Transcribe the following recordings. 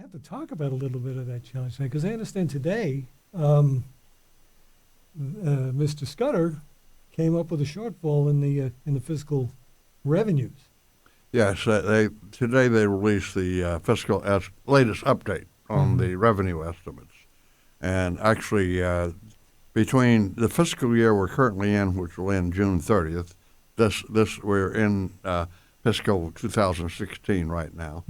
have to talk about a little bit of that challenge because I understand today Mr. Scudder came up with a shortfall in the fiscal revenues. Yes, today they released the fiscal latest update on the revenue estimates. And actually, between the fiscal year we're currently in, which will end June 30th, we're in fiscal 2016 right now.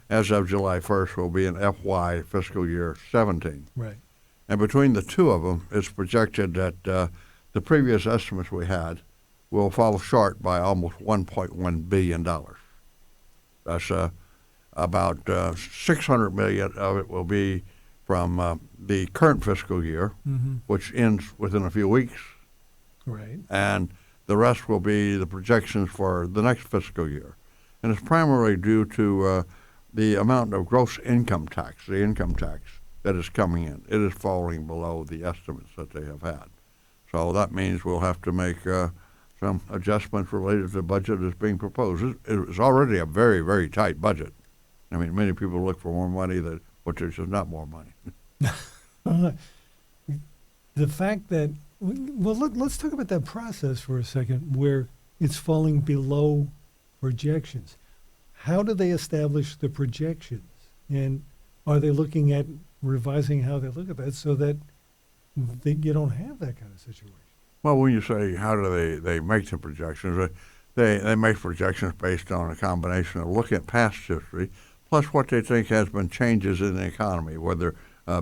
As of July 1st, we'll be in FY fiscal year 17. Right. And between the two of them, it's projected that the previous estimates we had will fall short by almost $1.1 billion. That's about $600 million of it will be from the current fiscal year, which ends within a few weeks. Right. And the rest will be the projections for the next fiscal year. And it's primarily due to the amount of gross income tax, the income tax that is coming in. It is falling below the estimates that they have had. So that means we'll have to make some adjustments related to the budget that's being proposed. It's already a very, very tight budget. I mean, many people look for more money, but there's just not more money. The fact that, well, let's talk about that process for a second, where it's falling below projections. How do they establish the projections? And are they looking at revising how they look at that so that you don't have that kind of situation? Well, when you say how do they make the projections, they make projections based on a combination of looking at past history, plus what they think has been changes in the economy, whether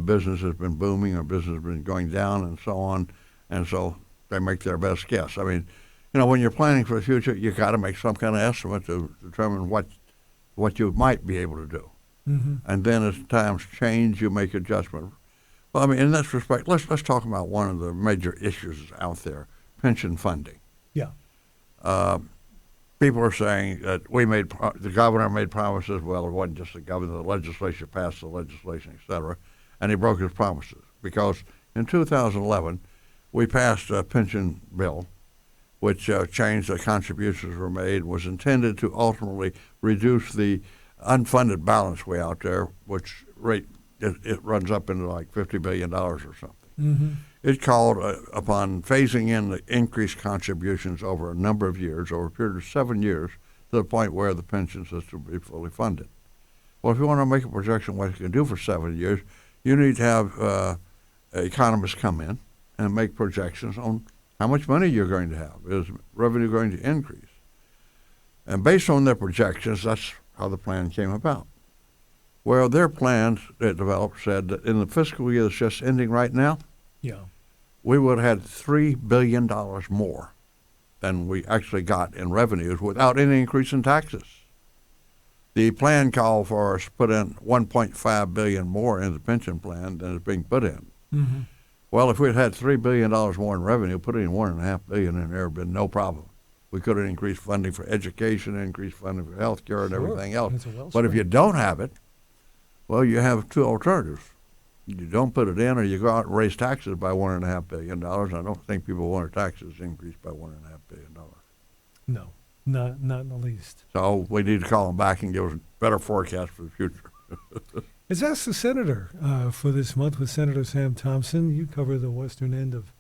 business has been booming or business has been going down and so on. And so they make their best guess. I mean, when you're planning for the future, you got to make some kind of estimate to determine what you might be able to do. And then as times change, you make adjustments. Well, I mean, in this respect, let's talk about one of the major issues out there, pension funding. Yeah. People are saying that the governor made promises. Well, it wasn't just the governor. The legislature passed the legislation, et cetera, and he broke his promises because in 2011, we passed a pension bill which changed the contributions were made, was intended to ultimately reduce the unfunded balance way out there, which it runs up into like $50 billion or something. It called upon phasing in the increased contributions over a number of years, over a period of 7 years, to the point where the pension system will be fully funded. Well, if you want to make a projection what you can do for 7 years, you need to have economists come in and make projections on how much money you're going to have. Is revenue going to increase? And based on their projections, that's how the plan came about. Well, their plans they developed said that in the fiscal year that's just ending right now, we would have had $3 billion more than we actually got in revenues without any increase in taxes. The plan called for us to put in $1.5 billion more in the pension plan than is being put in. Well, if we'd had $3 billion more in revenue, putting $1.5 billion in there would have been no problem. We could have increased funding for education, increased funding for health care, and everything else. But if you don't have it, well, you have two alternatives. You don't put it in, or you go out and raise taxes by $1.5 billion. I don't think people want their taxes increased by $1.5 billion. No, not in the least. So we need to call them back and give us a better forecast for the future. Let's ask the senator for this month with Senator Sam Thompson. You cover the western end of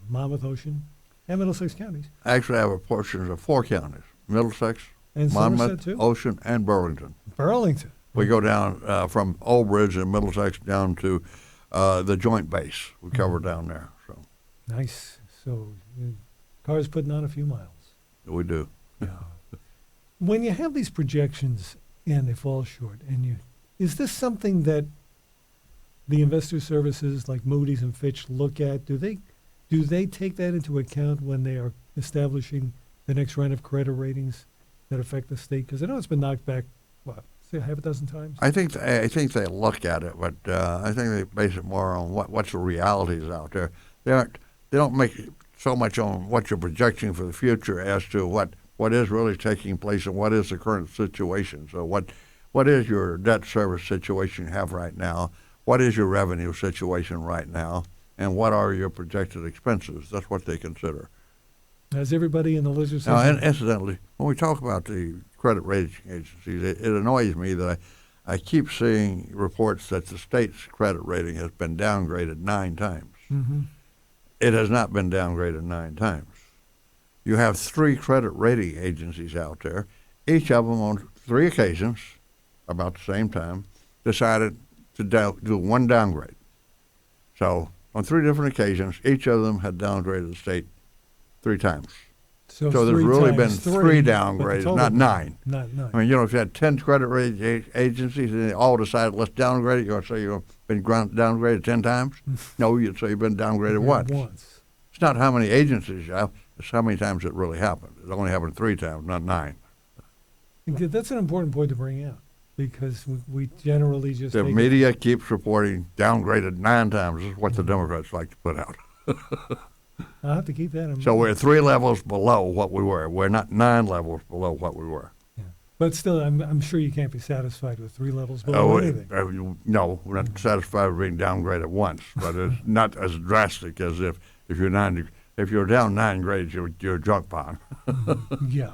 Monmouth Ocean and Middlesex counties. Actually, I have a portion of 4 counties, Middlesex, and Monmouth, Ocean, and Burlington. Burlington. We go down from Old Bridge in Middlesex down to the Joint Base. We cover down there. So nice. So cars putting on a few miles. We do. Yeah. When you have these projections and they fall short, is this something that the investor services like Moody's and Fitch look at? Do they take that into account when they are establishing the next round of credit ratings that affect the state? Because I know it's been knocked back, say half a dozen times? I think they look at it, but I think they base it more on what's the realities out there. They don't make it so much on what you're projecting for the future as to what is really taking place and what is the current situation. So what is your debt service situation you have right now? What is your revenue situation right now? And what are your projected expenses? That's what they consider. As everybody in the legislature. Now, incidentally, when we talk about the credit rating agencies, it annoys me that I keep seeing reports that the state's credit rating has been downgraded 9 times. Mm-hmm. It has not been downgraded 9 times. You have 3 credit rating agencies out there. Each of them on 3 occasions, about the same time, decided to do one downgrade. So on 3 different occasions, each of them had downgraded the state 3 times. So there's really been 3 downgrades, not 9. Not 9. I mean, if you had 10 credit rating agencies and they all decided, let's downgrade it, you're going to say you've been downgraded 10 times? No, you'd say you've been downgraded once. It's not how many agencies you have, it's how many times it really happened. It only happened 3 times, not 9. That's an important point to bring out, because we generally just... The media keeps reporting downgraded 9 times. This is what the Democrats like to put out. I'll have to keep that in mind. So we're 3 levels below what we were. We're not 9 levels below what we were. Yeah. But still, I'm sure you can't be sasatisfied with 3 levels below anything. No, we're not satisfied with being downgraded once, but it's not as drastic as if you're down 9 grades, you're a junk pond. Yeah.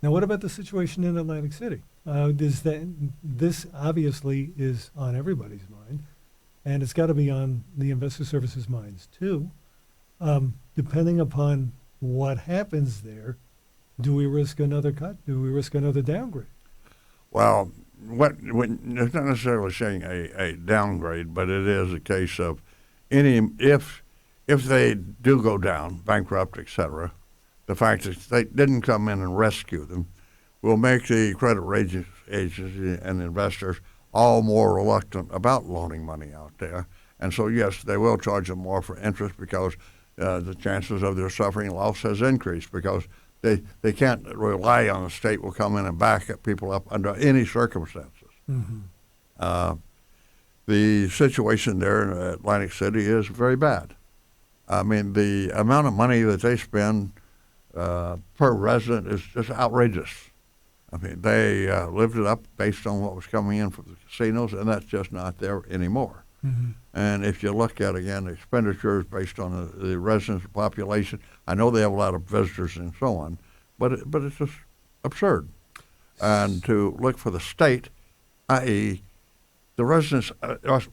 Now, what about the situation in Atlantic City? This obviously is on everybody's mind, and it's got to be on the Investor Services minds too. Depending upon what happens there, do we risk another cut? Do we risk another downgrade? Well, it's not necessarily saying a downgrade, but it is a case of if they do go down, bankrupt, etc., the fact that they didn't come in and rescue them will make the credit agency and investors all more reluctant about loaning money out there. And so, yes, they will charge them more for interest because the chances of their suffering loss has increased because they can't rely on the state will come in and back people up under any circumstances. Mm-hmm. The situation there in Atlantic City is very bad. I mean, the amount of money that they spend per resident is just outrageous. I mean, they lived it up based on what was coming in from the casinos, and that's just not there anymore. Mm-hmm. And if you look at, again, the expenditures based on the residents' population, I know they have a lot of visitors and so on, but it's just absurd. And to look for the state, i.e., the residents,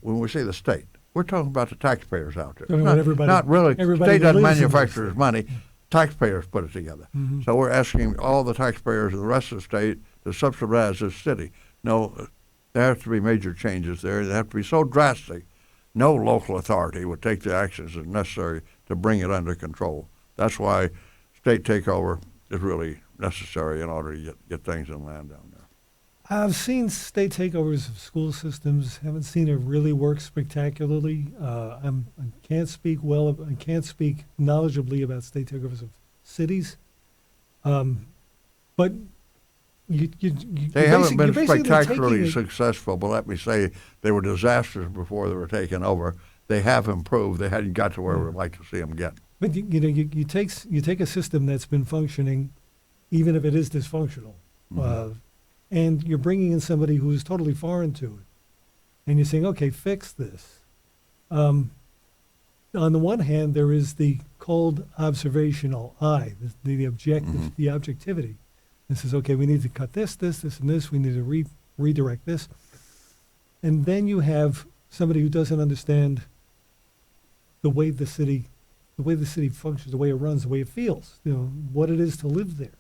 when we say the state, we're talking about the taxpayers out there. Not really. The state doesn't manufacture its money. Taxpayers put it together. Mm-hmm. So we're asking all the taxpayers of the rest of the state to subsidize this city. No, there have to be major changes there. They have to be so drastic, no local authority would take the actions that are necessary to bring it under control. That's why state takeover is really necessary in order to get things in land down there. I've seen state takeovers of school systems. Haven't seen it really work spectacularly. I can't speak knowledgeably about state takeovers of cities. But they haven't been spectacularly successful. But let me say, they were disasters before they were taken over. They have improved. They hadn't got to where we'd like to see them get. But you take a system that's been functioning, even if it is dysfunctional. Mm-hmm. And you're bringing in somebody who's totally foreign to it. And you're saying, okay, fix this. On the one hand, there is the cold observational eye, the objectivity. It says, okay, we need to cut this, and this. We need to redirect this. And then you have somebody who doesn't understand the way the city functions, the way it runs, the way it feels, what it is to live there.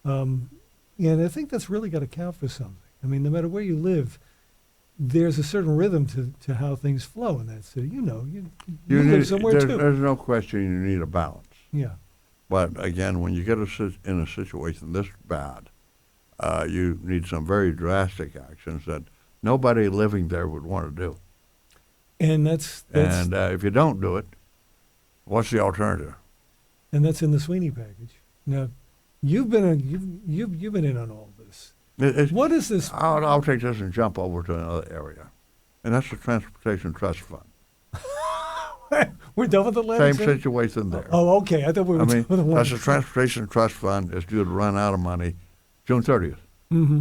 And I think that's really got to count for something. I mean, no matter where you live, there's a certain rhythm to how things flow in that city. You live somewhere too. There's no question you need a balance. Yeah. But again, when you get in a situation this bad, you need some very drastic actions that nobody living there would want to do. And that's if you don't do it, what's the alternative? And that's in the Sweeney package. Now, you've been in on all this. What is this? I'll take this and jump over to another area, and that's the Transportation Trust Fund. We're done with the Same situation there. Oh, okay. I thought we were done with the that's the Transportation Trust Fund is due to run out of money June 30th. Mm-hmm.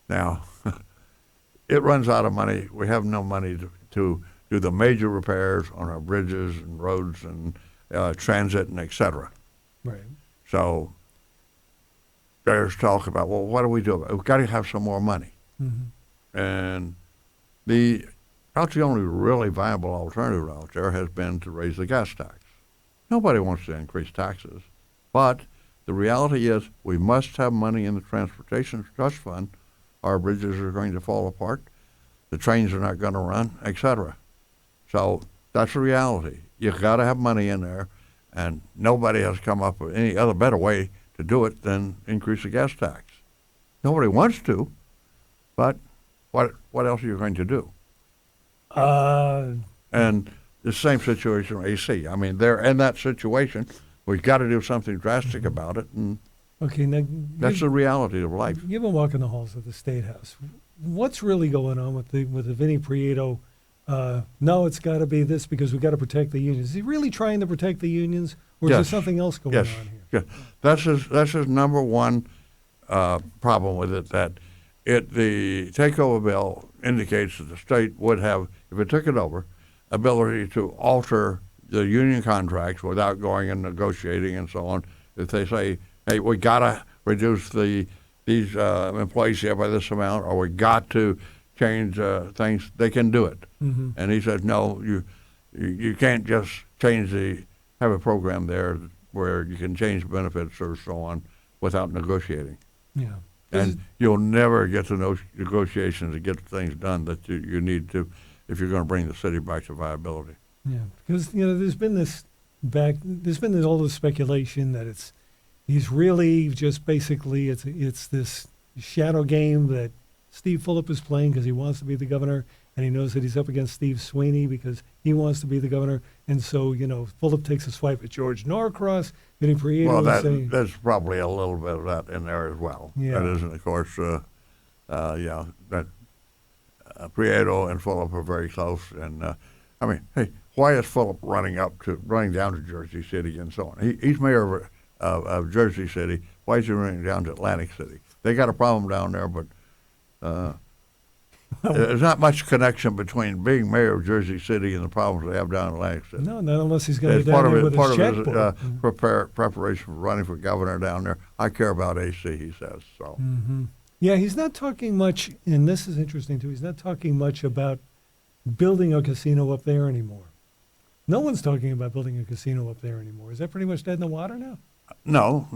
Now, it runs out of money. We have no money to do the major repairs on our bridges and roads and transit and et cetera. Right. So there's talk about, well, what do we do? We've got to have some more money. Mm-hmm. And about the only really viable alternative out there has been to raise the gas tax. Nobody wants to increase taxes, but the reality is we must have money in the transportation trust fund. Our bridges are going to fall apart, the trains are not going to run, etc. So that's the reality. You've got to have money in there, and nobody has come up with any other better way to do it than increase the gas tax. Nobody wants to, but what else are you going to do? And the same situation with AC. I mean, they're in that situation. We've got to do something drastic about it, and okay, now that's the reality of life. You've been walking the halls of the State House. What's really going on with the Vinnie Prieto? No, it's got to be this because we've got to protect the unions. Is he really trying to protect the unions, or is there something else going on here? Yes, that's his number one problem with it. That the takeover bill indicates that the state would have, if it took it over, ability to alter the union contracts without going and negotiating and so on. If they say, hey, we got to reduce these employees here by this amount, or we got to change things, they can do it. Mm-hmm. And he said, no, you can't just have a program there where you can change benefits or so on without negotiating. Yeah. And you'll never get to negotiations to get things done that you need to if you're going to bring the city back to viability. Yeah, because there's been all this speculation that he's really just basically it's this shadow game that Steve Fulop is playing because he wants to be the governor, and he knows that he's up against Steve Sweeney because he wants to be the governor, and so Fulop takes a swipe at George Norcross, getting Prieto. Well, there's probably a little bit of that in there as well. Yeah. That isn't, of course, that Prieto and Fulop are very close, and I mean, hey, why is Fulop running down to Jersey City and so on? He's mayor of Jersey City. Why is he running down to Atlantic City? They got a problem down there, but there's not much connection between being mayor of Jersey City and the problems they have down in Atlantic City. No, not unless he's going to be down there with his checkbook. Preparation for running for governor down there. I care about AC, he says. So. Mm-hmm. Yeah, he's not talking much, and this is interesting too, he's not talking much about building a casino up there anymore. No one's talking about building a casino up there anymore. Is that pretty much dead in the water now? No,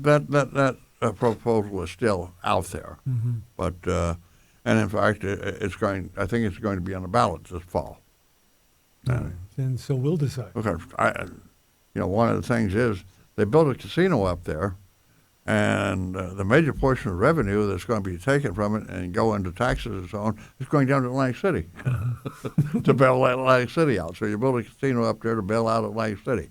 that proposal is still out there. Mm-hmm. But and in fact, I think it's going to be on the ballot this fall. And so we'll decide. Okay, one of the things is they built a casino up there, and the major portion of revenue that's going to be taken from it and go into taxes and so on is going down to Atlantic City to bail Atlantic City out. So you build a casino up there to bail out Atlantic City.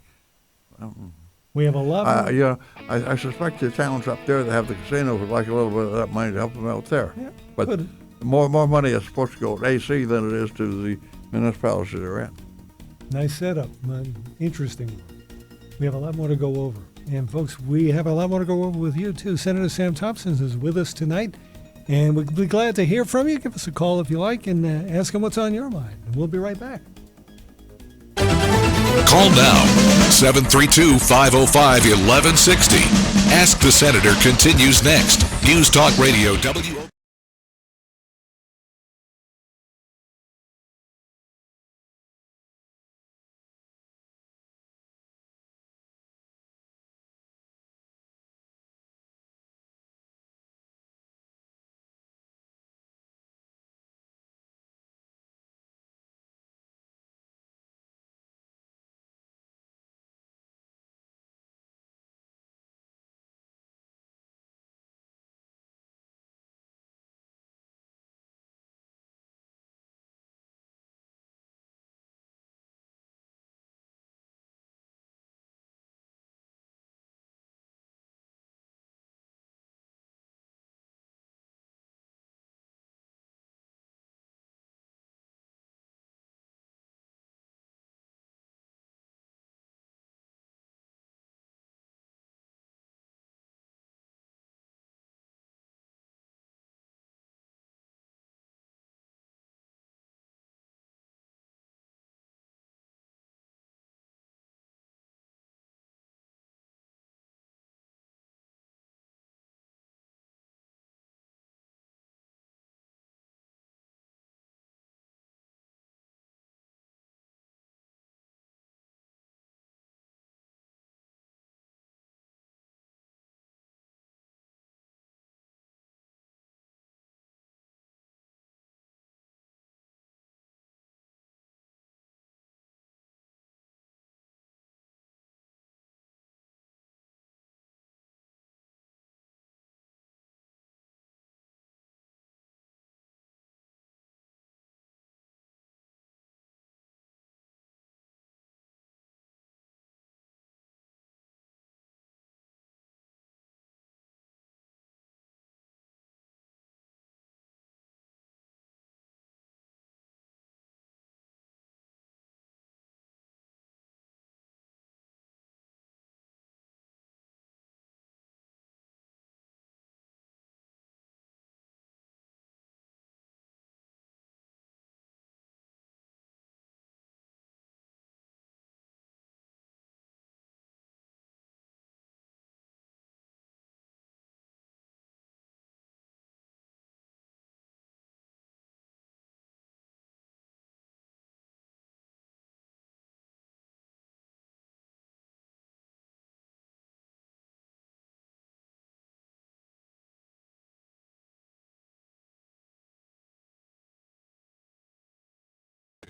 We have a lot. I suspect the towns up there that have the casinos would like a little bit of that money to help them out there. Yeah, but more money is supposed to go to AC than it is to the municipalities they're in. Nice setup. Interesting. We have a lot more to go over. And folks, we have a lot more to go over with you too. Senator Sam Thompson is with us tonight, and we'd be glad to hear from you. Give us a call if you like and ask him what's on your mind. And we'll be right back. Call now, 732-505-1160. Ask the Senator continues next. News Talk Radio, WOBM.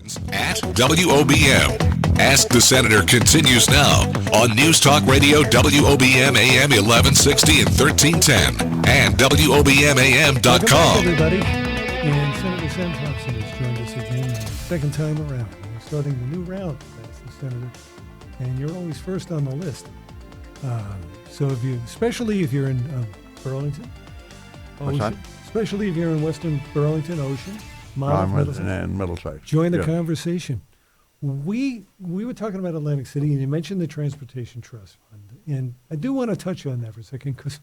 at WOBM. Ask the Senator continues now on News Talk Radio WOBM AM 1160 and 1310 and Welcome back, WOBMAM.com. everybody. And Senator Sam Thompson has joined us again the second time around. We're starting the new round, that's the Senator. And you're always first on the list. So especially if you're in Burlington, What's that? especially if you're in Western Burlington, Ocean, Monmouth, Middlesex, And Middlesex. join the Yeah. conversation. We were talking about Atlantic City, and you mentioned the Transportation Trust Fund, and I do want to touch on that for a second because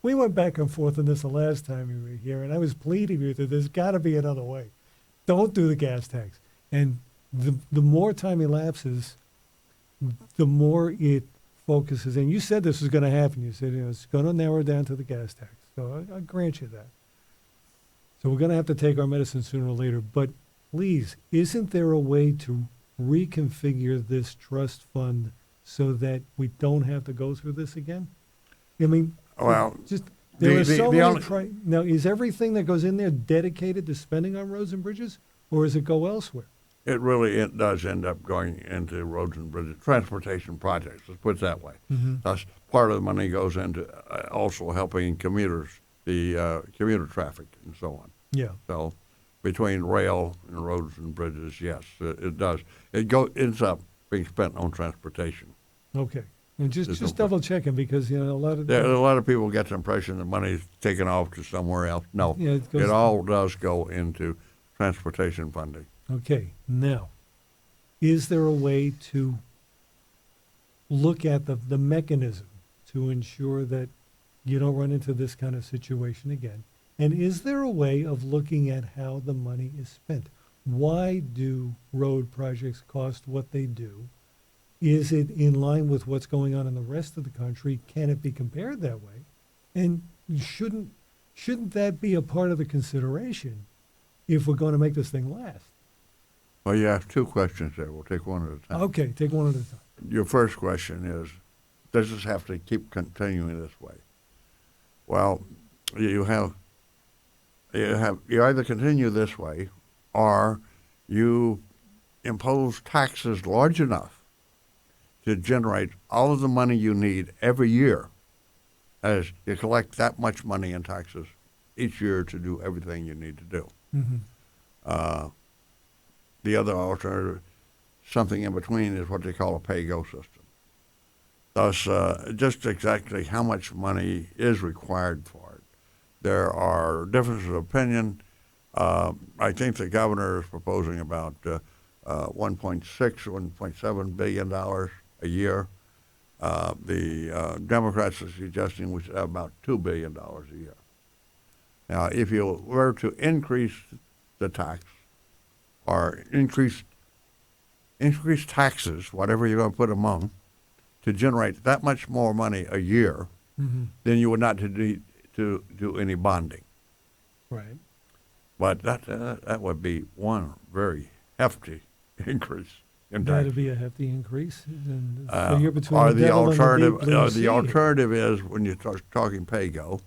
we went back and forth on this the last time you were here, and I was pleading with you that there's got to be another way. Don't do the gas tax, and the more time elapses, the more it focuses. And you said this was going to happen. You said it's going to narrow down to the gas tax. So I grant you that. So we're going to have to take our medicine sooner or later. But please, isn't there a way to reconfigure this trust fund so that we don't have to go through this again? I mean, Well, just there are so many. only- Now, is everything that goes in there dedicated to spending on roads and bridges, or does it go elsewhere? it does end up going into roads and bridges, transportation projects, let's put it that way. Thus, part of the money goes into also helping commuters, the commuter traffic and so on. Yeah. So between rail and roads and bridges, yes, it does. Ends up being spent on transportation. Okay. And There's just no double checking because a lot of A lot of people get the impression the money's taken off to somewhere else. No, Yeah, it goes- it all does go into transportation funding. Okay, now, is there a way to look at the mechanism to ensure that you don't run into this kind of situation again? And is there a way of looking at how the money is spent? Why do road projects cost what they do? Is it in line with what's going on in the rest of the country? Can it be compared that way? And shouldn't that be a part of the consideration if we're going to make this thing last? Well, you asked two questions there. We'll take one at a time. Okay, take one at a time. Your first question is, does this have to keep continuing this way? Well, you either continue this way or you impose taxes large enough to generate all of the money you need every year, as you collect that much money in taxes each year to do everything you need to do. The other alternative, something in between, is what they call a pay-go system. Thus, just exactly how much money is required for it. There are differences of opinion. I think the governor is proposing about $1.6, $1.7 billion a year. The Democrats are suggesting we should have about $2 billion a year. Now, if you were to increase the tax or increase taxes, whatever you're going to put them on, to generate that much more money a year, then you would not need to do any bonding. Right. But that would be one very hefty increase in tax. That'd be a hefty increase. And so you're between Or the the devil alternative, and the deep blue sea here. alternative is when you start talking pay-go,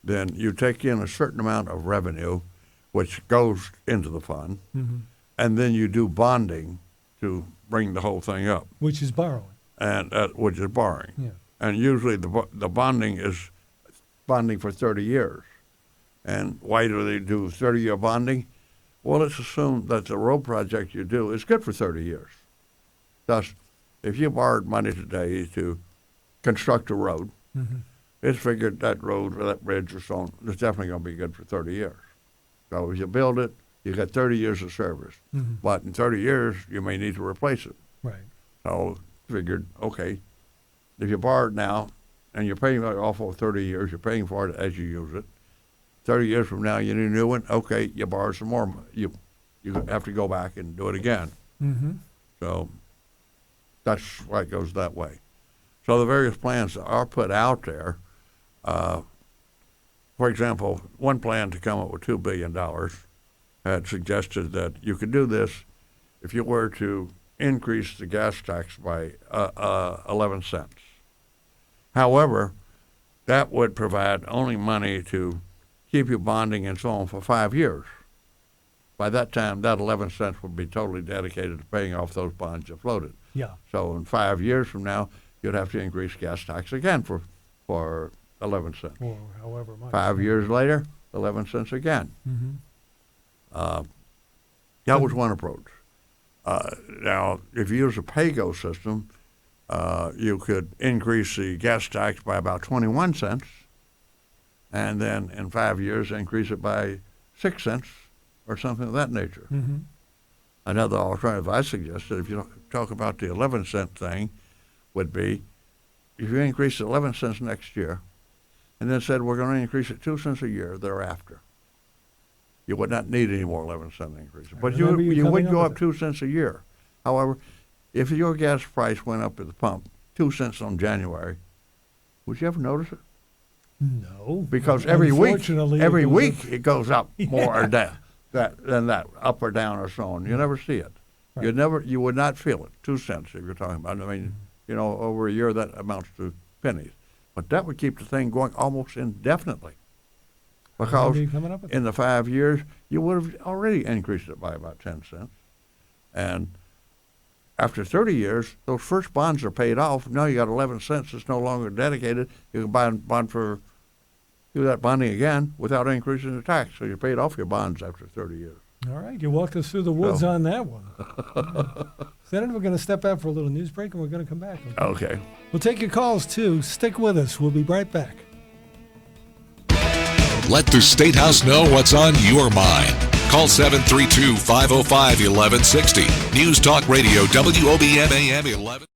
then you take in a certain amount of revenue, which goes into the fund, and then you do bonding to bring the whole thing up, Which is borrowing. and which is borrowing. Yeah. And usually the bonding is bonding for 30 years. And why do they do 30-year bonding? Well, let's assume that the road project you do is good for 30 years. Thus, if you borrowed money today to construct a road, it's figured that road or that bridge or so on is definitely going to be good for 30 years. So if you build it, you got 30 years of service. But in 30 years, you may need to replace it. Right. So figured, okay, if you borrow it now and you're paying it off for 30 years, you're paying for it as you use it. 30 years from now, you need a new one. Okay, you borrow some more. You have to go back and do it again. So that's why it goes that way. So the various plans that are put out there, for example, one plan to come up with $2 billion had suggested that you could do this if you were to increase the gas tax by 11 cents. However, that would provide only money to keep you bonding and so on for 5 years. by that time, that 11 cents would be totally dedicated to paying off those bonds you floated. Yeah. So in 5 years from now, you'd have to increase gas tax again for 11 cents. Or however much. 5 years later, 11 cents again. Mm-hmm. That was one approach. Now, if you use a pay-go system, you could increase the gas tax by about 21 cents, and then in 5 years increase it by 6 cents or something of that nature. Mm-hmm. Another alternative I suggested, if you talk about the 11 cent thing, would be if you increase it 11 cents next year, and then said we're going to increase it 2 cents a year thereafter, you would not need any more 11 cent increases. But you would go up 2 cents a year. However, if your gas price went up at the pump 2 cents on January, would you ever notice it? No. Because every week Unfortunately, it goes up more or down than that, up or down or so on. You never see it. Right. You would not feel it. 2 cents if you're talking about. I mean, over a year that amounts to pennies. But that would keep the thing going almost indefinitely. Because in the 5 years, you would have already increased it by about 10 cents. And after 30 years, those first bonds are paid off. Now you got 11 cents. It's no longer dedicated. You can buy a bond do that bonding again without increasing the tax. So you paid off your bonds after 30 years. All right. You walked us through the woods on that one. Senator, we're going to step out for a little news break, and we're going to come back. Okay. We'll take your calls, too. Stick with us. We'll be right back. Let the State House know what's on your mind. Call 732-505-1160. News Talk Radio, WOBM-AM 11.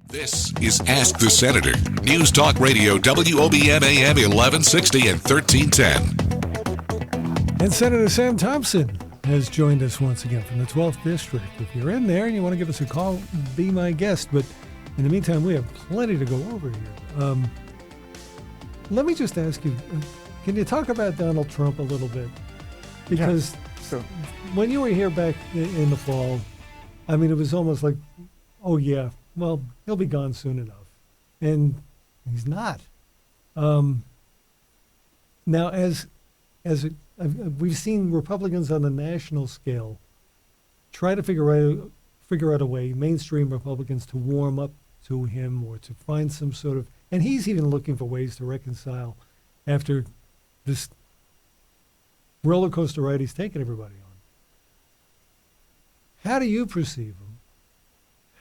This is Ask the Senator. News Talk Radio, WOBM-AM 1160 and 1310. And Senator Sam Thompson has joined us once again from the 12th District. If you're in there and you want to give us a call, be my guest. But in the meantime, we have plenty to go over here. Let me just ask you, can you talk about Donald Trump a little bit? Because when you were here back in the fall, I mean, it was almost like, oh, yeah, well, he'll be gone soon enough. And he's not. Now, we've seen Republicans on the national scale try to figure out a way, mainstream Republicans, to warm up to him or to find some sort of, and he's even looking for ways to reconcile after this roller coaster ride he's taken everybody on. How do you perceive him?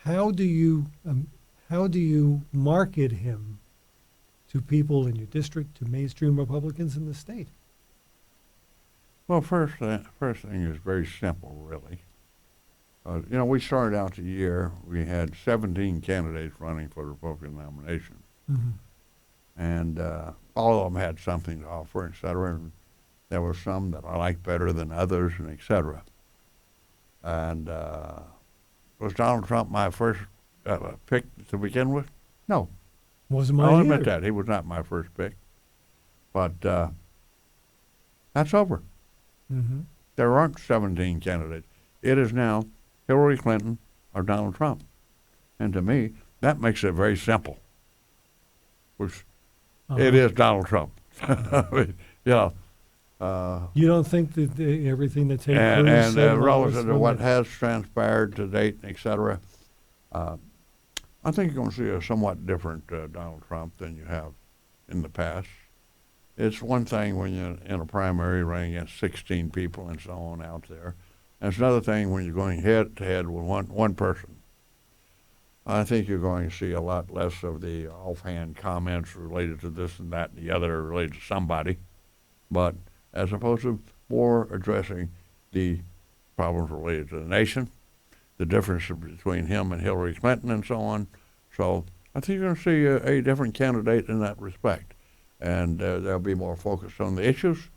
How do you market him to people in your district, to mainstream Republicans in the state? Well, first thing is very simple, really. We started out the year, we had 17 candidates running for the Republican nomination. Mm-hmm. And all of them had something to offer, et cetera. And there were some that I liked better than others, and et cetera. And was Donald Trump my first pick to begin with? No. Wasn't mine I'll either. admit that. He was not my first pick. But that's over. Mm-hmm. There aren't 17 candidates. It is now Hillary Clinton or Donald Trump. And to me, that makes it very simple. Which it is Donald Trump. I mean, you don't think that everything that Ted and Cruz said relative to what has transpired to date, et cetera, I think you're going to see a somewhat different Donald Trump than you have in the past. It's one thing when you're in a primary running against 16 people and so on out there. And it's another thing when you're going head-to-head with one person. I think you're going to see a lot less of the offhand comments related to this and that and the other related to somebody, but as opposed to more addressing the problems related to the nation, the difference between him and Hillary Clinton and so on. So I think you're going to see a different candidate in that respect. And they'll be more focused on the issues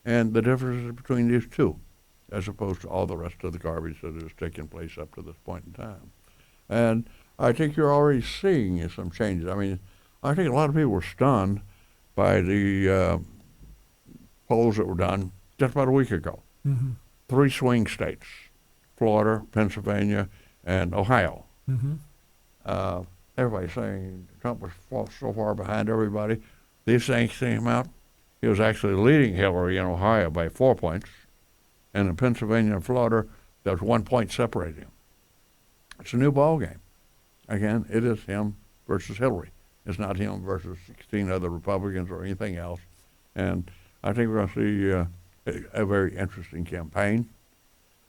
and the differences between these two, as opposed to all the rest of the garbage that has taken place up to this point in time. And I think you're already seeing some changes. I mean, I think a lot of people were stunned by the polls that were done just about a week ago. Mm-hmm. 3 swing states, Florida, Pennsylvania, and Ohio. Mm-hmm. Everybody's saying Trump was so far behind everybody. These things came out. He was actually leading Hillary in Ohio by 4 points. And in Pennsylvania and Florida, there was 1 point separating them. It's a new ball game. Again, it is him versus Hillary. It's not him versus 16 other Republicans or anything else. And I think we're going to see a very interesting campaign.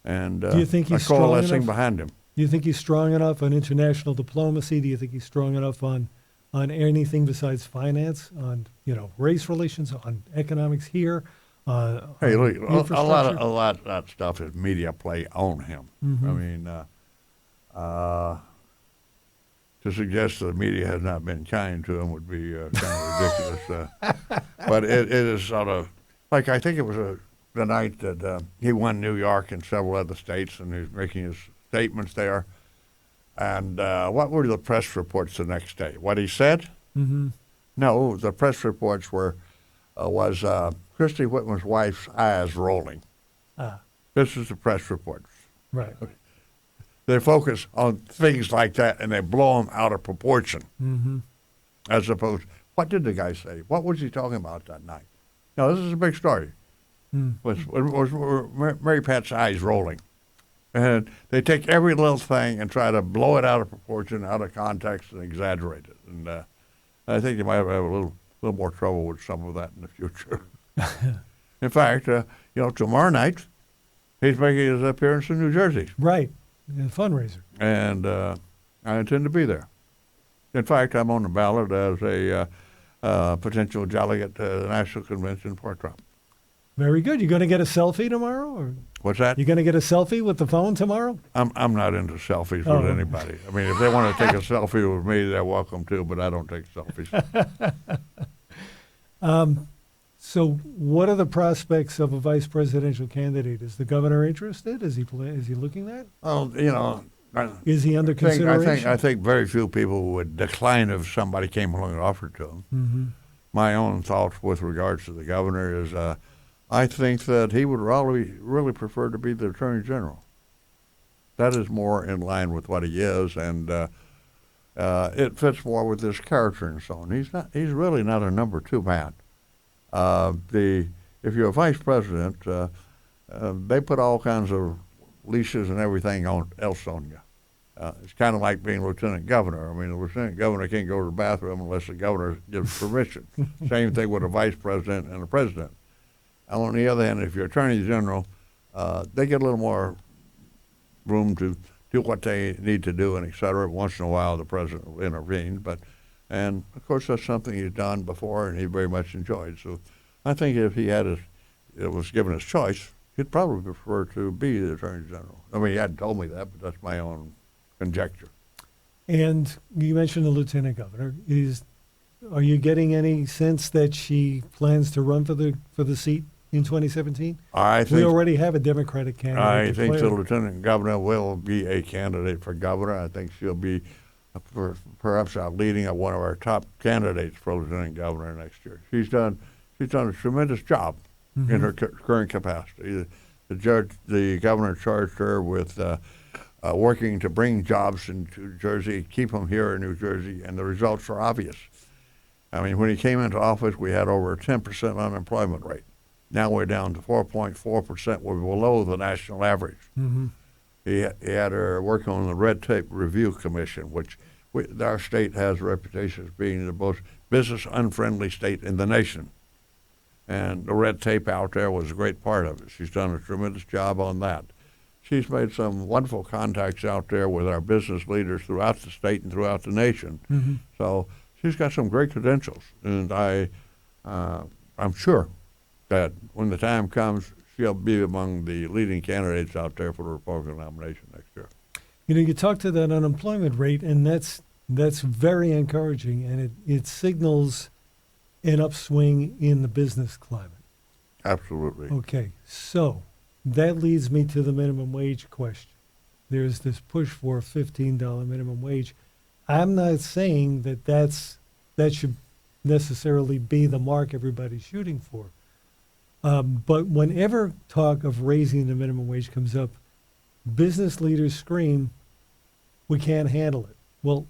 And do you think he's coalescing enough? behind him. Do you think he's strong enough on international diplomacy? Do you think he's strong enough on anything besides finance, on race relations, on economics here? Hey, look, a infrastructure? lot of that stuff is media play on him. Mm-hmm. I mean, to suggest that the media has not been kind to him would be kind of ridiculous. But it is sort of like, I think it was the night that he won New York and several other states, and he was making his statements there. And what were the press reports the next day? What he said? Mm-hmm. No, the press reports was Christy Whitman's wife's eyes rolling. This is the press reports. Right. They focus on things like that, and they blow them out of proportion. Mm-hmm. As opposed, what did the guy say? What was he talking about that night? No, this is a big story. Was Mary Pat's eyes rolling? And they take every little thing and try to blow it out of proportion, out of context, and exaggerate it. And I think you might have a little more trouble with some of that in the future. In fact, tomorrow night, he's making his appearance in New Jersey. Right. A fundraiser. And I intend to be there. In fact, I'm on the ballot as a potential delegate to the National Convention for Trump. Very good. You going to get a selfie tomorrow, or What's that? you going to get a selfie with the phone tomorrow? I'm not into selfies Oh. with anybody. I mean, if they want to take a selfie with me, they're welcome to, but I don't take selfies. So, what are the prospects of a vice presidential candidate? Is the governor interested? Is he looking at? Well, you know, Is he under consideration? I think very few people would decline if somebody came along and offered to him. Mm-hmm. My own thoughts with regards to the governor is I think that he would really prefer to be the attorney general. That is more in line with what he is, and it fits more with his character and so on. He's really not a number two man. If you're a vice president, they put all kinds of leashes and everything else on you. It's kind of like being lieutenant governor. I mean, the lieutenant governor can't go to the bathroom unless the governor gives permission. Same thing with a vice president and a president. On the other hand, if you're attorney general, they get a little more room to do what they need to do and et cetera. Once in a while, the president will intervene, and of course that's something he's done before and he very much enjoyed. So I think if he was given his choice, he'd probably prefer to be the attorney general. I mean, he hadn't told me that, but that's my own conjecture. And you mentioned the lieutenant governor. Are you getting any sense that she plans to run for the seat in 2017? We already have a Democratic candidate. I think the declared. lieutenant governor will be a candidate for governor. I think she'll be perhaps leading one of our top candidates for lieutenant governor next year. She's done a tremendous job in her current capacity. The governor charged her with working to bring jobs into New Jersey, keep them here in New Jersey, and the results are obvious. I mean, when he came into office, we had over a 10% unemployment rate. Now we're down to 4.4%. We're below the national average. Mm-hmm. He had her working on the Red Tape Review Commission, which our state has a reputation as being the most business-unfriendly state in the nation. And the red tape out there was a great part of it. She's done a tremendous job on that. She's made some wonderful contacts out there with our business leaders throughout the state and throughout the nation. Mm-hmm. So she's got some great credentials, and I'm sure that when the time comes, she'll be among the leading candidates out there for the Republican nomination next year. You know, you talk to that unemployment rate, and that's very encouraging, and it signals an upswing in the business climate. Absolutely. Okay, so that leads me to the minimum wage question. There's this push for a $15 minimum wage. I'm not saying that should necessarily be the mark everybody's shooting for. But whenever talk of raising the minimum wage comes up, business leaders scream, we can't handle it. Well,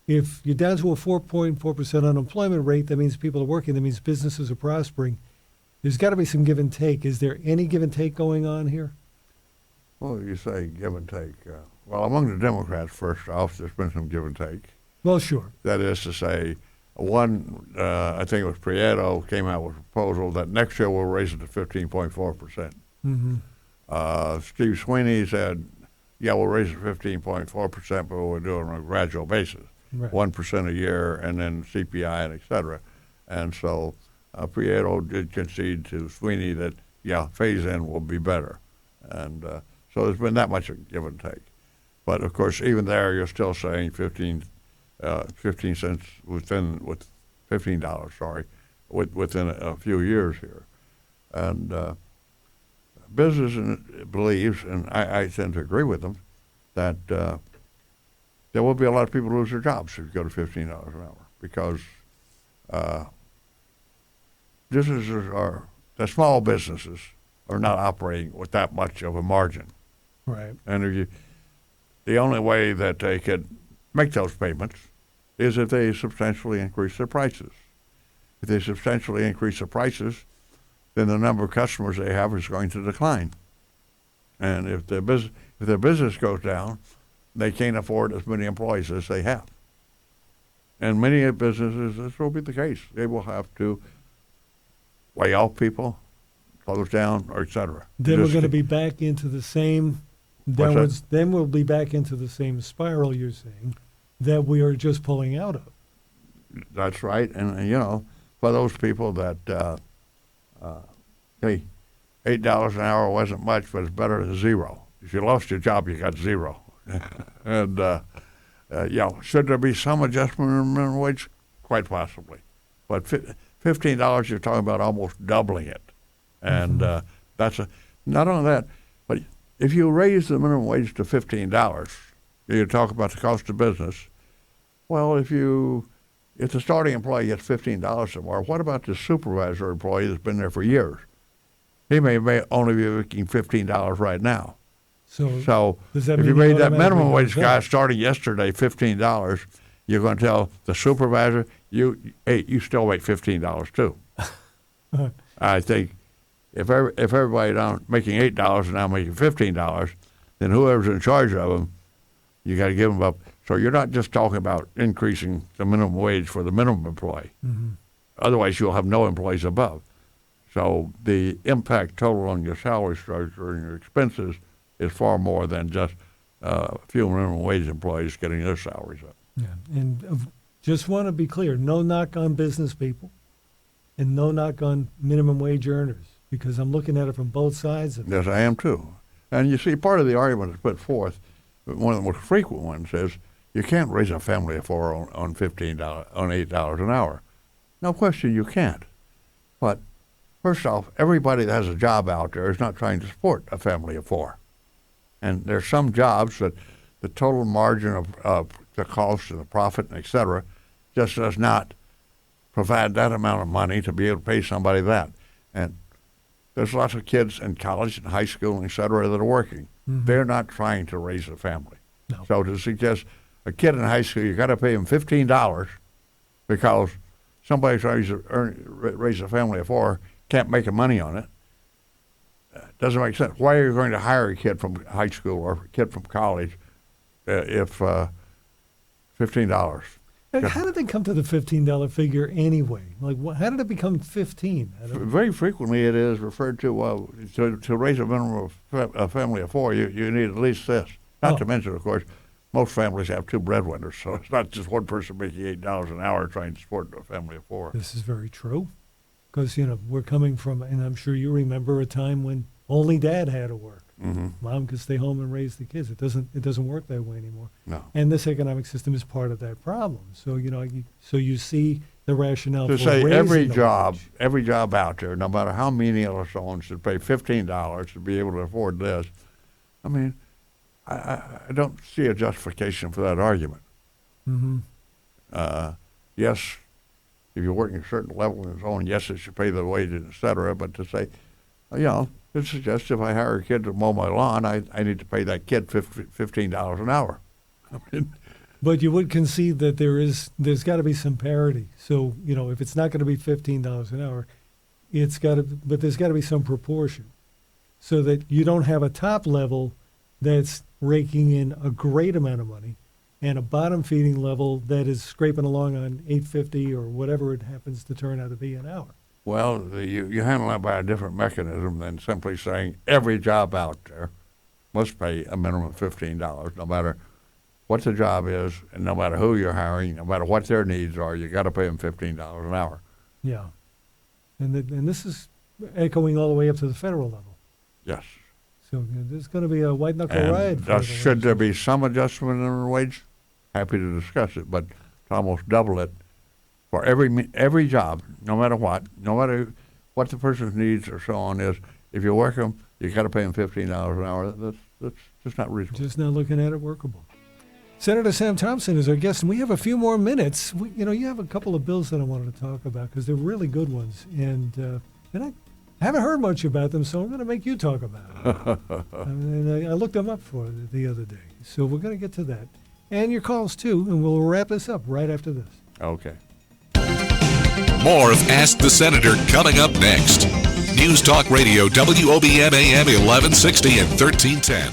if you're down to a 4.4% unemployment rate, that means people are working, that means businesses are prospering. There's got to be some give and take. Is there any give and take going on here? Well, you say give and take. Well, among the Democrats, first off, there's been some give and take. Well, sure. That is to say, I think it was Prieto, came out with a proposal that next year we'll raise it to 15.4%. Mm-hmm. Steve Sweeney said, yeah, we'll raise it to 15.4%, but we'll do it on a gradual basis, Right. 1% a year, and then CPI and et cetera. And so Prieto did concede to Sweeney that, yeah, phase-in will be better. And so there's been that much of give and take. But, of course, even there, you're still saying 15 cents with $15, within a few years here. And business believes, and I tend to agree with them, that there will be a lot of people lose their jobs if you go to $15 an hour, because the small businesses are not operating with that much of a margin. Right. And the only way that they could make those payments is if they substantially increase their prices. If they substantially increase the prices, then the number of customers they have is going to decline. And if their business goes down, they can't afford as many employees as they have. And many businesses, this will be the case. They will have to lay off people, close down, or et cetera. Then we're going to be back into the same downwards. Then we'll be back into the same spiral you're saying that we are just pulling out of. That's right. And, for those people that, $8 an hour wasn't much, but it's better than zero. If you lost your job, you got zero. And should there be some adjustment in minimum wage? Quite possibly, but $15, you're talking about almost doubling it, and not only that, but if you raise the minimum wage to $15, you talk about the cost of business. Well, if the starting employee gets $15 or more, what about the supervisor employee that's been there for years? He may only be making $15 right now. So does that if mean you he made that automatically minimum wage goes guy up? starting yesterday $15, you're going to tell the supervisor, you still make $15 too. I think if everybody down making $8 and now making $15, then whoever's in charge of them, you got to give them up. So you're not just talking about increasing the minimum wage for the minimum employee. Mm-hmm. Otherwise, you'll have no employees above. So the impact total on your salary structure and your expenses is far more than just a few minimum wage employees getting their salaries up. Yeah, and just want to be clear, no knock on business people and no knock on minimum wage earners, because I'm looking at it from both sides of it. Yes, I am too. And you see, part of the argument that's put forth, one of the most frequent ones is, you can't raise a family of four on $8 an hour. No question you can't. But first off, everybody that has a job out there is not trying to support a family of four. And there's some jobs that the total margin of the cost and the profit, and et cetera, just does not provide that amount of money to be able to pay somebody that. And there's lots of kids in college and high school, and et cetera, that are working. Mm-hmm. They're not trying to raise a family. No. So to suggest a kid in high school, you got to pay him $15 because somebody tries to raise a family of four, can't make money on it. Doesn't make sense. Why are you going to hire a kid from high school or a kid from college if $15? How did they come to the $15 figure anyway? Like, how did it become 15? Very frequently, it is referred to raise a minimum of a family of four. You need at least this. Not to mention, of course, most families have two breadwinners, so it's not just one person making $8 an hour trying to support a family of four. This is very true, because we're coming from, and I'm sure you remember a time when only dad had to work. Mm-hmm. Mom could stay home and raise the kids. It doesn't work that way anymore. No. And this economic system is part of that problem. So so you see the rationale To for say raising every the job, wage. every job out there, no matter how menial or so on, should pay $15 to be able to afford this. I mean, I don't see a justification for that argument. Mm-hmm. Yes, if you're working a certain level and so on, yes, it should pay the wages, et cetera. But to say, it suggests if I hire a kid to mow my lawn, I need to pay that kid $15 an hour. I mean, But you would concede that there's got to be some parity. So if it's not going to be $15 an hour, but there's got to be some proportion, so that you don't have a top level that's raking in a great amount of money, and a bottom feeding level that is scraping along on $8.50 or whatever it happens to turn out to be an hour. well, you handle that by a different mechanism than simply saying every job out there must pay a minimum of $15, no matter what the job is, and no matter who you're hiring, no matter what their needs are. You got to pay them $15 an hour. Yeah, and this is echoing all the way up to the federal level. Yes. So there's going to be a white knuckle ride. And should there be some adjustment in the wage? Happy to discuss it, but to almost double it for every job, no matter what the person's needs or so on is, if you work them, you got to pay them $15 an hour. That's just not reasonable. Just not looking at it workable. Senator Sam Thompson is our guest, and we have a few more minutes. You have a couple of bills that I wanted to talk about because they're really good ones, and I haven't heard much about them, so I'm going to make you talk about them. I looked them up for the other day, so we're going to get to that. And your calls, too, and we'll wrap this up right after this. Okay. More of Ask the Senator coming up next. News Talk Radio, WOBM-AM 1160 and 1310.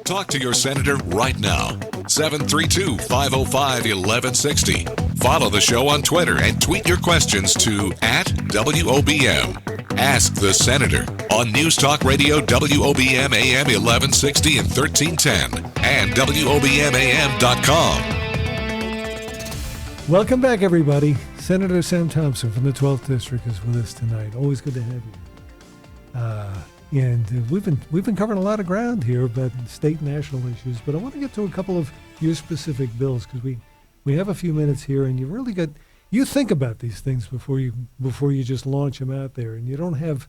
Talk to your senator right now. 732-505-1160. Follow the show on Twitter and tweet your questions to @WOBM. Ask the Senator on News Talk Radio WOBM AM 1160 and 1310 and WOBMAM.com. Welcome back, everybody. Senator Sam Thompson from the 12th District is with us tonight. Always good to have you. And we've been covering a lot of ground here about state and national issues, but I want to get to a couple of your specific bills because we have a few minutes here, and you really you think about these things before you just launch them out there, and you don't have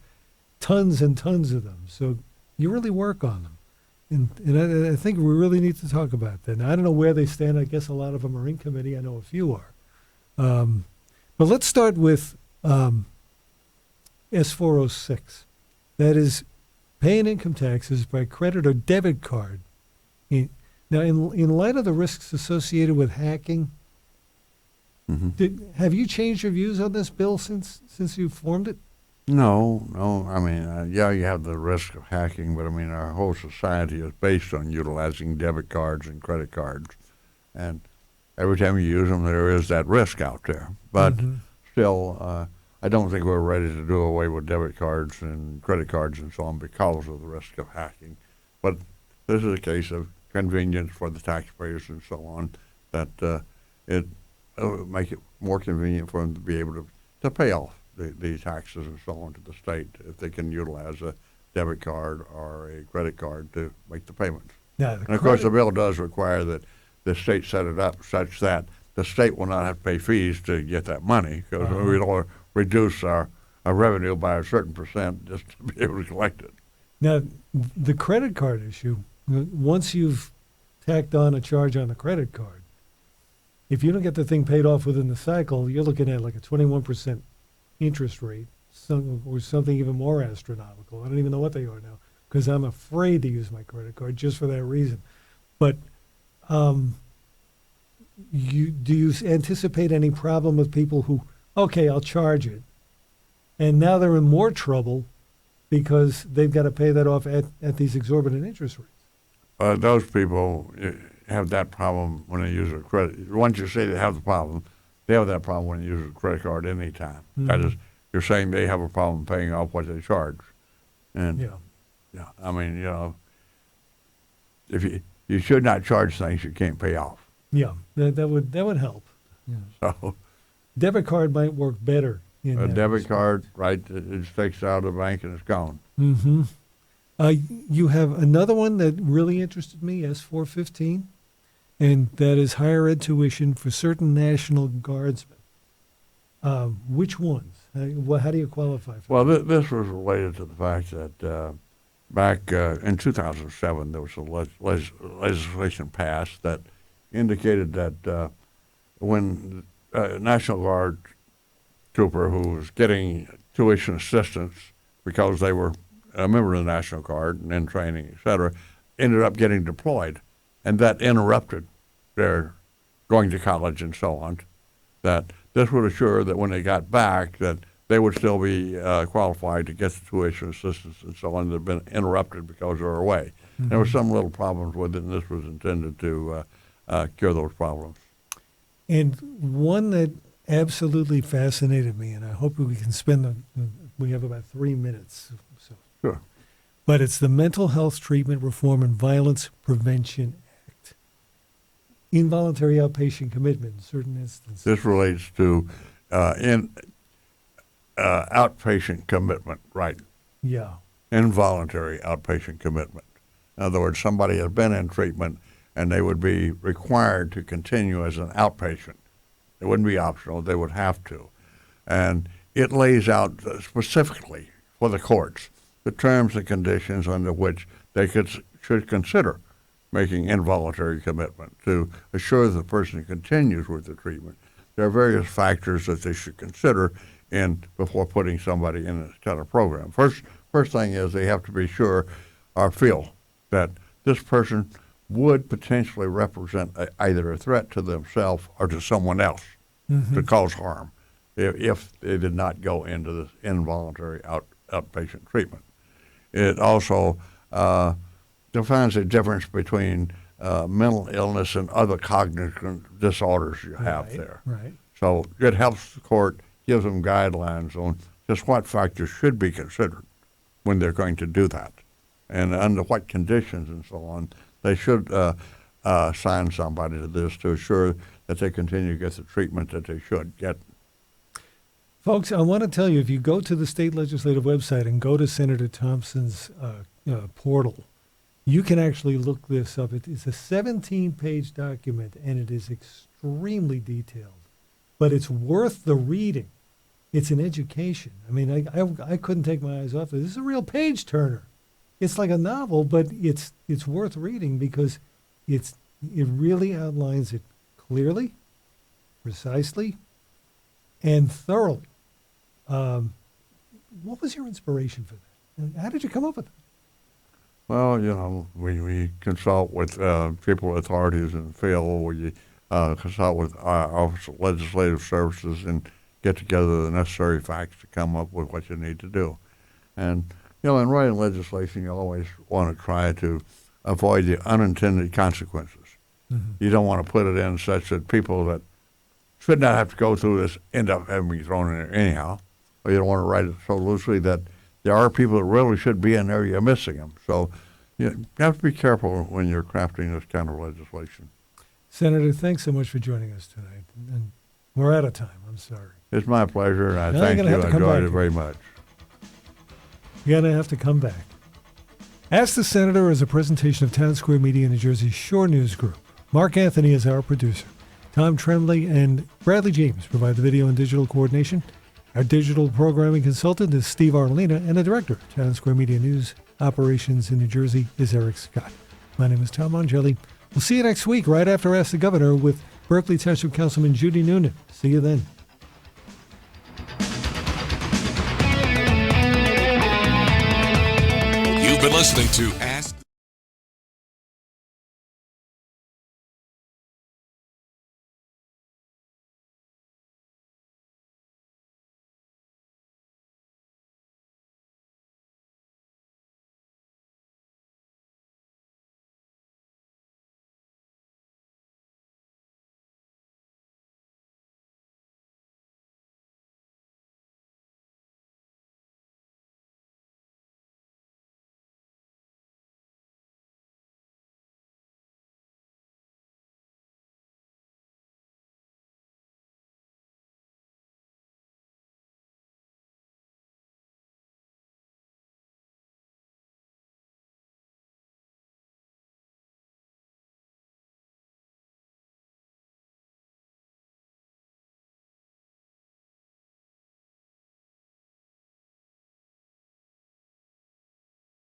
tons and tons of them, so you really work on them, and I think we really need to talk about that. Now, I don't know where they stand. I guess a lot of them are in committee. I know a few are, but let's start with S406. That is paying income taxes by credit or debit card. Now, in light of the risks associated with hacking, have you changed your views on this bill since you formed it? No. I mean, yeah, you have the risk of hacking, but I mean, our whole society is based on utilizing debit cards and credit cards, and every time you use them, there is that risk out there. But still, I don't think we're ready to do away with debit cards and credit cards and so on because of the risk of hacking. But this is a case of convenience for the taxpayers and so on, that it make it more convenient for them to be able to pay off the taxes and so on to the state if they can utilize a debit card or a credit card to make the payments. Now, and of course, the bill does require that the state set it up such that the state will not have to pay fees to get that money, because we'll reduce our revenue by a certain percent just to be able to collect it. Now, the credit card issue, once you've tacked on a charge on the credit card, if you don't get the thing paid off within the cycle, you're looking at like a 21% interest rate, or something even more astronomical. I don't even know what they are now, because I'm afraid to use my credit card just for that reason. But do you anticipate any problem with people who, okay, I'll charge it, and now they're in more trouble because they've got to pay that off at these exorbitant interest rates? Those people have that problem when they use a credit. Once you say they have the problem, they have that problem when they use a credit card any time. That is, you're saying they have a problem paying off what they charge. And yeah, I mean, if you should not charge things you can't pay off. Yeah, that would help. Yeah. So debit card might work better. A debit card, right? It takes out of the bank and it's gone. Mm-hmm. You have another one that really interested me, S415, and that is higher ed tuition for certain National Guardsmen. Which ones? How do you qualify for that? Well, this was related to the fact that back in 2007, there was a legislation passed that indicated that when a National Guard trooper who was getting tuition assistance because they were a member of the National Guard and in training, et cetera, ended up getting deployed, and that interrupted their going to college and so on, that this would assure that when they got back that they would still be qualified to get the tuition assistance and so on that had been interrupted because they were away. Mm-hmm. There were some little problems with it, and this was intended to cure those problems. And one that absolutely fascinated me, and I hope we can spend we have about 3 minutes. So. Sure. But it's the Mental Health Treatment Reform and Violence Prevention Act. Involuntary outpatient commitment in certain instances. This relates to outpatient commitment, right? Yeah. Involuntary outpatient commitment. In other words, somebody has been in treatment and they would be required to continue as an outpatient. It wouldn't be optional. They would have to. And it lays out specifically for the courts the terms and conditions under which they should consider making involuntary commitment to assure the person continues with the treatment. There are various factors that they should consider before putting somebody in this kind of program. First thing is they have to be sure or feel that this person would potentially represent either a threat to themselves or to someone else to cause harm if they did not go into this involuntary outpatient treatment. It also defines the difference between mental illness and other cognitive disorders you have there. Right. So it helps the court, gives them guidelines on just what factors should be considered when they're going to do that, and under what conditions and so on. They should assign somebody to this to assure that they continue to get the treatment that they should get. Folks, I want to tell you, if you go to the state legislative website and go to Senator Thompson's portal, you can actually look this up. It's a 17-page document, and it is extremely detailed. But it's worth the reading. It's an education. I mean, I couldn't take my eyes off it. This is a real page-turner. It's like a novel, but it's worth reading because it really outlines it clearly, precisely, and thoroughly. What was your inspiration for that? How did you come up with it? Well, we consult with people with authorities in the field. We consult with our Office of Legislative Services and get together the necessary facts to come up with what you need to do. And, in writing legislation, you always want to try to avoid the unintended consequences. Mm-hmm. You don't want to put it in such that people that should not have to go through this end up having to be thrown in there anyhow. Or you don't want to write it so loosely that there are people that really should be in there, you're missing them. So you have to be careful when you're crafting this kind of legislation. Senator, thanks so much for joining us tonight. And we're out of time. I'm sorry. It's my pleasure, and I Now thank you're you. gonna have I to come enjoyed back it very much. You're going to have to come back. Ask the Senator is a presentation of Town Square Media, New Jersey's Shore News Group. Mark Anthony is our producer. Tom Tremblay and Bradley James provide the video and digital coordination. Our digital programming consultant is Steve Arlena, and the director of Town Square Media News Operations in New Jersey is Eric Scott. My name is Tom Angeli. We'll see you next week right after Ask the Governor with Berkeley Township Councilman Judy Noonan. See you then. You've been listening to